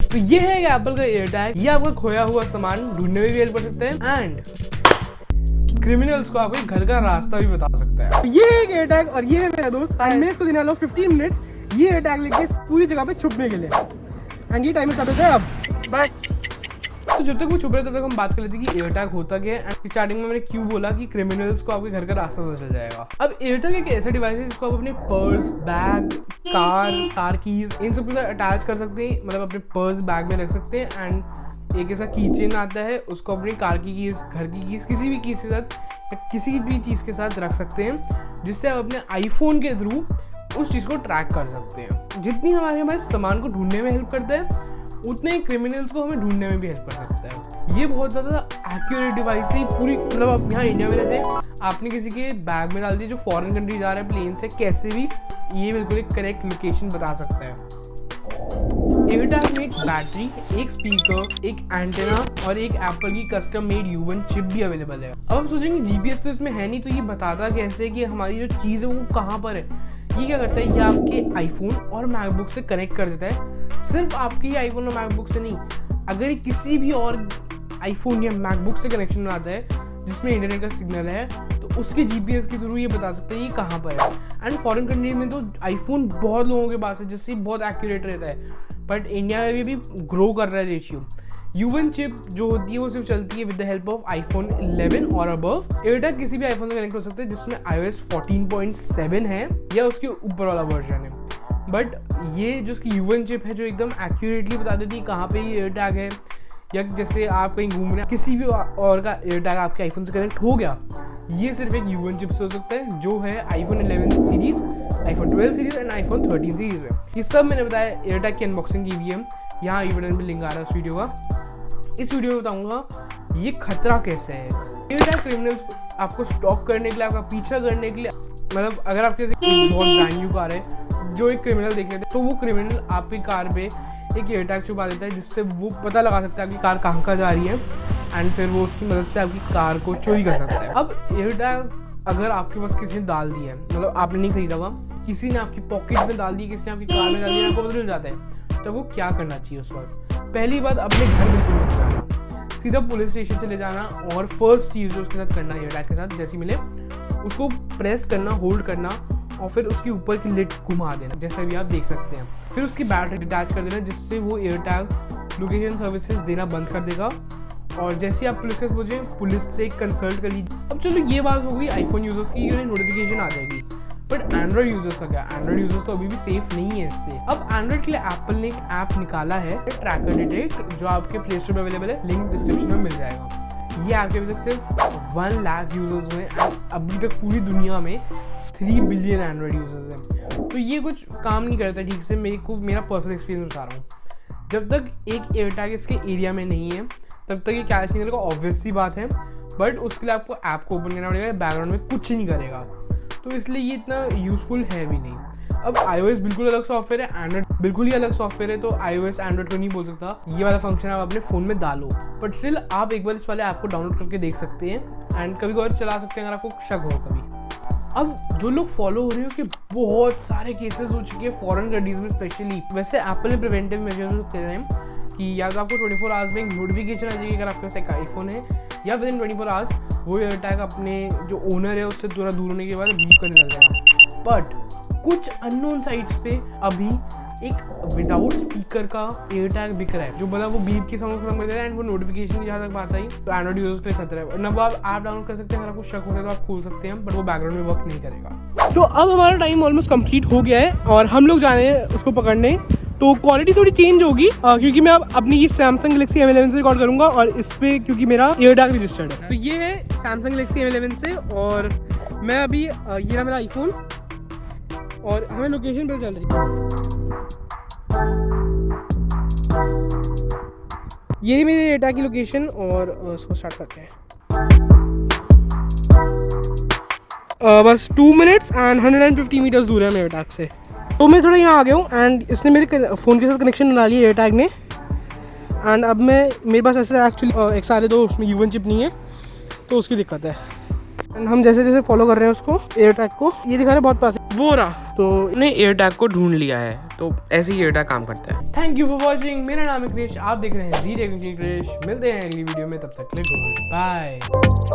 तो ये है एप्पल का एयर टैग। ये आपका खोया हुआ सामान ढूंढने में भी हेल्प कर सकते हैं एंड क्रिमिनल्स को आपके घर का रास्ता भी बता सकता है। ये है एक एयर टैग और ये है मेरा दोस्त एंड मैं इसको देने वाला हूँ 15 मिनट्स ये एयर टैग लेके पूरी जगह पे छुपने के लिए। एंड ये टाइम स्टार्ट होता है अब। बाय। तो जब तक वो छुप रहे तब तक हम बात कर लेते हैं कि एयर टैग होता क्या है। स्टार्टिंग में मैंने क्यों बोला कि क्रिमिनल्स को आपके घर का रास्ता पता चल जाएगा। अब एयर टैग एक ऐसा डिवाइस है जिसको आप अपने पर्स, बैग, कार कीज इन सब के साथ अटैच कर सकते हैं। मतलब अपने पर्स, बैग में रख सकते हैं एंड एक ऐसा की चेन आता है उसको अपनी कार की कीज, घर की कीज, किसी भी कीज के साथ या किसी भी चीज़ के साथ रख सकते हैं जिससे आप अपने आईफोन के थ्रू उस चीज़ को ट्रैक कर सकते हैं। जितनी हमारे सामान को ढूंढने में हेल्प करता है उतने ही क्रिमिनल्स को हमें ढूंढने में भी हेल्प कर सकता है। ये बहुत ज़्यादा एक्यूरेट डिवाइस है पूरी। मतलब आप यहाँ इंडिया में रहते हैं, आपने किसी के बैग में डाल दिया जो फॉरेन कंट्री जा रहा है प्लेन से, कैसे भी ये बिल्कुल एक करेक्ट लोकेशन बता सकता है। एयरटैग में एक बैटरी, एक स्पीकर, एक एंटेना और एक एप्पल की कस्टम मेड U1 चिप भी अवेलेबल है। अब आप सोचेंगे जीपीएस तो इसमें है नहीं, तो ये बताता कैसे कि हमारी जो चीज़ है वो कहाँ पर है। ये क्या करता है, ये आपके आईफोन और मैकबुक से कनेक्ट कर देता है। सिर्फ आपके ही आईफोन और मैकबुक से नहीं, अगर किसी भी और आईफोन या मैकबुक से कनेक्शन बनाता है जिसमें इंटरनेट का सिग्नल है तो उसके जीपीएस के थ्रू ये बता सकते हैं ये कहाँ पर है। एंड फॉरेन कंट्री में तो आईफोन बहुत लोगों के पास है जिससे बहुत एक्यूरेट रहता है, बट इंडिया में भी ग्रो कर रहा है रेशियो। U1 चिप जो होती है वो सिर्फ चलती है with the help of iPhone 11 और अबव। एयरटैग किसी भी आईफोन से कनेक्ट हो सकता है जिसमें iOS 14.7 है या उसके ऊपर वाला वर्जन है। बट ये जो उसकी U1 चिप है जो एकदम एक्यूरेटली बता देती है कहाँ पे ये एयरटैग है, या जैसे आप कहीं घूम रहे हैं किसी भी और का एयरटैग आपके आईफोन से कनेक्ट हो गया, ये सिर्फ एक U1 चिप से हो सकता है जो है iPhone 11 series, iPhone 12 series and iPhone 13 series में। ये सब मैंने बताया एयरटैग की अनबॉक्सिंग की भी है। यहाँ आई बटन पे लिंक आ रहा है उस वीडियो का। इस वीडियो में बताऊंगा ये खतरा कैसे है। एयरटैग क्रिमिनल्स आपको स्टॉक करने के लिए, आपका पीछा करने के लिए, मतलब अगर आपके बहुत ब्रांड न्यू कार है जो एक क्रिमिनल देख लेते हैं तो वो क्रिमिनल आपकी कार पे एक एयरटैग छुपा देता है जिससे वो पता लगा सकता है आपकी कार कहाँ जा रही है एंड फिर वो उसकी मदद से आपकी कार को चोरी कर सकता है। अब एयरटैग अगर आपके पास किसी ने डाल दिया है, मतलब आपने नहीं खरीदा हुआ, किसी ने आपकी पॉकेट में डाल दिया, किसी ने आपकी कार में डाल दिया, आपको पता चल जाता है तो वो क्या करना चाहिए उस वक्त। पहली बात, अपने घर बिल्कुल मत जाना, सीधा पुलिस स्टेशन चले जाना और फर्स्ट चीज़ जो उसके साथ करना है एयरटैग के साथ जैसी मिले उसको प्रेस करना, होल्ड करना और फिर उसके ऊपर की लिड घुमा देना जैसा भी आप देख सकते हैं। फिर उसकी बैटरी अटैच कर देना जिससे वो एयरटैग लोकेशन सर्विसेज देना बंद कर देगा। और जैसे आप पुलिस के पास पहुंचे, पुलिस से कंसल्ट कर लीजिए। अब चलो ये बात हो गई आईफोन यूजर्स की, नोटिफिकेशन आ जाएगी, बट एंड्रॉइड यूजर्स का क्या? एंड्रॉइड यूजर्स तो अभी भी सेफ नहीं है इससे। अब एंड्रॉइड के लिए एप्पल ने एक ऐप निकाला है ट्रैकर डिटेक्ट जो आपके प्ले स्टोर में अवेलेबल है, लिंक डिस्क्रिप्शन में मिल जाएगा। ये ऐप अभी तक सिर्फ 1 लाख यूजर्स हुए हैं, अभी तक पूरी दुनिया में 3 बिलियन एंड्रॉइड यूजर्स हैं। तो ये कुछ काम नहीं करता ठीक से। मेरा पर्सनल एक्सपीरियंस बता रहा हूँ। जब तक एक एयरटैग इसके एरिया में नहीं है तब तक ये कैच नहीं करेगा, ऑब्वियस सी बात है। बट उसके लिए आपको ऐप को ओपन करना पड़ेगा, बैकग्राउंड में कुछ नहीं करेगा, तो इसलिए ये इतना यूजफुल है भी नहीं। अब iOS बिल्कुल अलग सॉफ्टवेयर है, एंड्रॉइड बिल्कुल ही अलग सॉफ्टवेयर है, तो iOS एंड्रॉइड को नहीं बोल सकता ये वाला फंक्शन आप अपने फ़ोन में डालो। बट स्टिल आप एक बार इस वाले ऐप को डाउनलोड करके देख सकते हैं एंड कभी और चला सकते हैं अगर आपको शक हो कभी। अब जो लोग फॉलो हो रहे हैं उसके बहुत सारे केसेस हो चुके हैं फॉरेन कंट्रीज में स्पेशली। वैसे एप्पल ने प्रिवेंटिव मेजर्स कर रहे हैं कि या तो आपको 24 आवर्स में एक नोटिफिकेशन आ जाएगी अगर आपके पास एक आईफोन है, या विद इन 24 आवर्स वो एयरटैग अपने जो ओनर है उससे थोड़ा दूर होने के बाद बीप करने लग जाएगा। बट कुछ अननोन साइट्स पे अभी एक विदाउट स्पीकर का एयरटैग बिक रहा है जो मतलब वो बीप के साउंड खत्म कर देता है एंड वो नोटिफिकेशन की जहाँ तक बात आई तो एंड्रॉइड यूजर्स के लिए खतरा है। ना वो आप ऐप डाउनलोड कर सकते हैं, अगर आपको शक होता है तो आप खोल सकते हैं, बट वो बैकग्राउंड में वर्क नहीं करेगा। तो अब हमारा टाइम ऑलमोस्ट कंप्लीट हो गया है और हम लोग जा रहे हैं उसको पकड़ने। तो क्वालिटी थोड़ी चेंज होगी क्योंकि मैं अब अपनी ये सैमसंग गैलेक्सी M11 से रिकॉर्ड करूंगा और इस पर क्योंकि मेरा एयरटैग रजिस्टर्ड है। तो ये है सैमसंग गैलेक्सी M11 से और मैं अभी ये रहा मेरा आईफोन और हमें लोकेशन पे चल रही है। ये रही मेरी एयरटैग की लोकेशन और उसको स्टार्ट करते हैं। बस 2 मिनट्स एंड 150 मीटर्स दूर है मेरे एयरटैग से। तो मैं थोड़ा यहाँ आ गया हूँ एंड इसने मेरे फ़ोन के साथ कनेक्शन बना लिया एयरटैग ने। एंड अब मेरे पास ऐसे एक्चुअली XR2 उसमें U1 चिप नहीं है तो उसकी दिक्कत है। एंड हम जैसे जैसे फॉलो कर रहे हैं उसको एयर टैग को, ये दिखा रहे बहुत पास है, वो रहा, तो ने एयर टैग को ढूंढ लिया है। तो ऐसे ही एयर टैग काम करता है। Thank you for watching. मेरा नाम है क्रिश, आप देख रहे हैं दी टेक्निकल क्रिश। मिलते हैं अगली वीडियो में, तब तक के लिए गुड बाय।